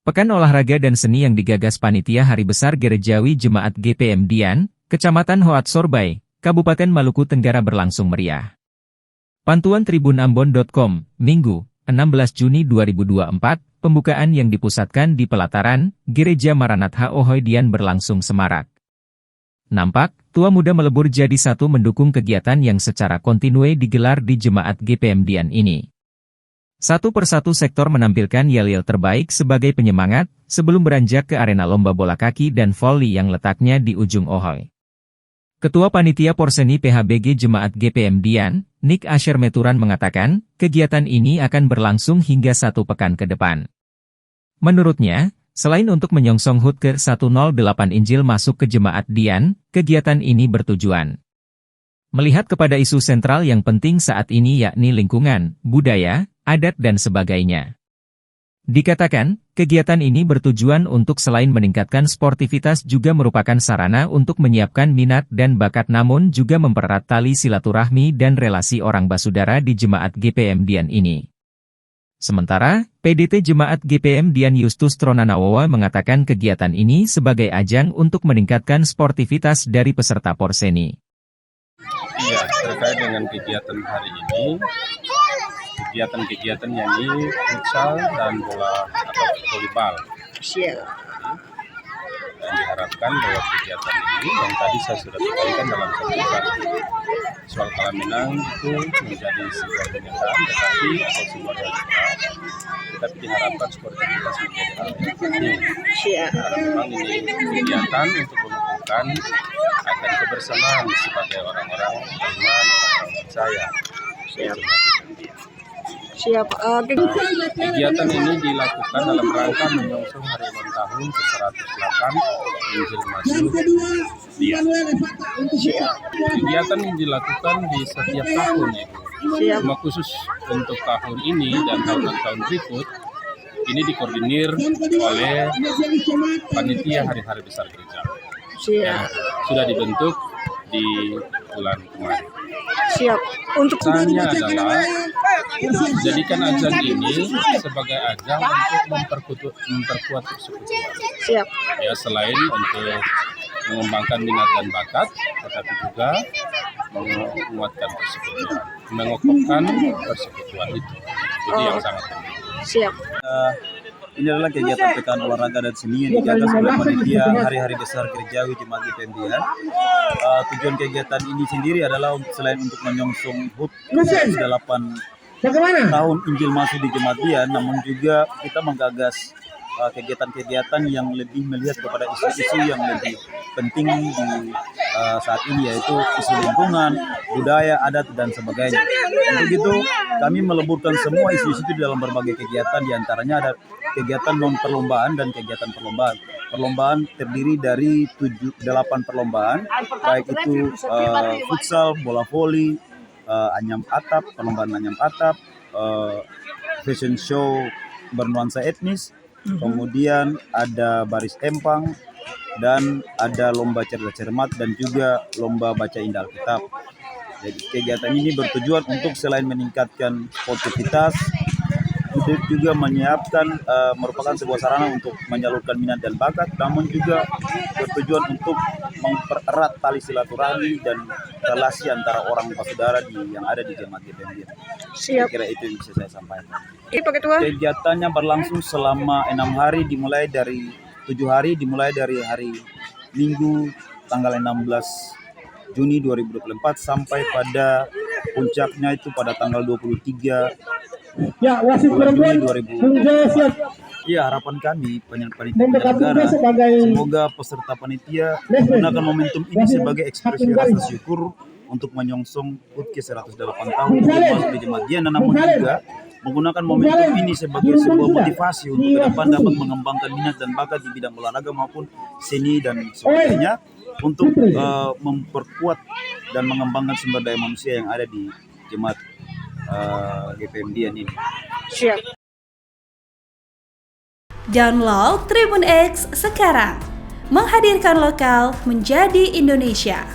Pekan Olahraga dan Seni yang digagas Panitia Hari Besar Gerejawi Jemaat GPM Dian, Kecamatan Hoat Sorbay, Kabupaten Maluku Tenggara berlangsung meriah. Pantuan tribunambon.com, Minggu, 16 Juni 2024, pembukaan yang dipusatkan di pelataran Gereja Maranatha Ohoy Dian berlangsung semarak. Nampak, tua muda melebur jadi satu mendukung kegiatan yang secara kontinu digelar di Jemaat GPM Dian ini. Satu persatu sektor menampilkan yel-yel terbaik sebagai penyemangat, sebelum beranjak ke arena lomba bola kaki dan voli yang letaknya di ujung Ohoy. Ketua Panitia Porseni PHBG Jemaat GPM Dian, Nick Asher Meturan mengatakan, kegiatan ini akan berlangsung hingga 1 pekan ke depan. Menurutnya, selain untuk menyongsong HUT ke-108 Injil masuk ke Jemaat Dian, kegiatan ini bertujuan melihat kepada isu sentral yang penting saat ini yakni lingkungan, budaya, adat dan sebagainya. Dikatakan, kegiatan ini bertujuan untuk selain meningkatkan sportivitas juga merupakan sarana untuk menyiapkan minat dan bakat namun juga mempererat tali silaturahmi dan relasi orang basudara di Jemaat GPM Dian ini. Sementara, PDT Jemaat GPM Dian Justus Tronanawawa mengatakan kegiatan ini sebagai ajang untuk meningkatkan sportivitas dari peserta Porseni. Iya, terkait dengan kegiatan hari ini, kegiatan-kegiatan yakni futsal dan bola atau volleyball. Dan diharapkan bahwa kegiatan ini yang tadi saya sudah sampaikan dalam sambutan soal kolam renang itu menjadi sebuah kenyataan, tetapi diharapkan sportivitas menjadi hal yang penting. Karena memang ini kegiatan untuk menumbuhkan akan kebersamaan sebagai orang-orang beriman, orang percaya. Kegiatan ini dilakukan dalam rangka menyongsong hari ulang tahun ke-108 Injil masuk Dian. Kegiatan yang dilakukan di setiap tahun itu, cuma khusus untuk tahun ini dan tahun-tahun berikut, ini dikoordinir oleh Panitia Hari-Hari Besar Gereja yang sudah dibentuk di bulan kemarin. Untuk Pesannya adalah jadikan ajang ini sebagai ajang untuk memperkuat persekutuan. Ya, selain untuk mengembangkan minat dan bakat, tetapi juga menguatkan persekutuan, mengokohkan persekutuan itu. Jadi yang sangat penting. Ini adalah kegiatan Pekan Olahraga dan Seni yang digagas oleh Panitia Hari-Hari Besar Gerejawi Jemaat GPM Dian. Tujuan kegiatan ini sendiri adalah selain untuk menyongsong HUT ke-108 tahun Injil masuk di Jemaat Dian, namun juga kita menggagas kegiatan-kegiatan yang lebih melihat kepada isu-isu yang lebih penting di saat ini, yaitu isu lingkungan, budaya, adat, dan sebagainya. Untuk itu, kami meleburkan semua isu-isu itu dalam berbagai kegiatan, diantaranya ada kegiatan non-perlombaan dan kegiatan perlombaan. Perlombaan terdiri dari 8 perlombaan, baik itu futsal, bola voli, anyam atap, perlombaan anyam atap, fashion show bernuansa etnis, kemudian ada baris empang, dan ada lomba cerdas cermat dan juga lomba baca indah Alkitab. Jadi kegiatan ini bertujuan untuk selain meningkatkan sportivitas, itu juga menyiapkan merupakan sebuah sarana untuk menyalurkan minat dan bakat, namun juga bertujuan untuk mempererat tali silaturahmi dan relasi antara orang saudara yang ada di Jemaat GPM Dian. Saya kira itu yang bisa saya sampaikan. Kegiatannya berlangsung selama 6 hari, dimulai dari 7 hari, dimulai dari hari Minggu tanggal 16 Juni 2024 sampai pada puncaknya itu pada tanggal 23 bulan Juni 2024. Iya, harapan kami penyelenggara semoga peserta panitia menggunakan momentum ini sebagai ekspresi rasa syukur untuk menyongsong HUT ke-108 tahun masuk di Jemaat Dian, namun juga menggunakan momentum ini sebagai sebuah motivasi untuk ke depan dapat mengembangkan minat dan bakat di bidang olahraga maupun seni dan sebagainya untuk memperkuat dan mengembangkan sumber daya manusia yang ada di Jemaat GPM Dian ini. Download Tribun X sekarang, menghadirkan lokal menjadi Indonesia.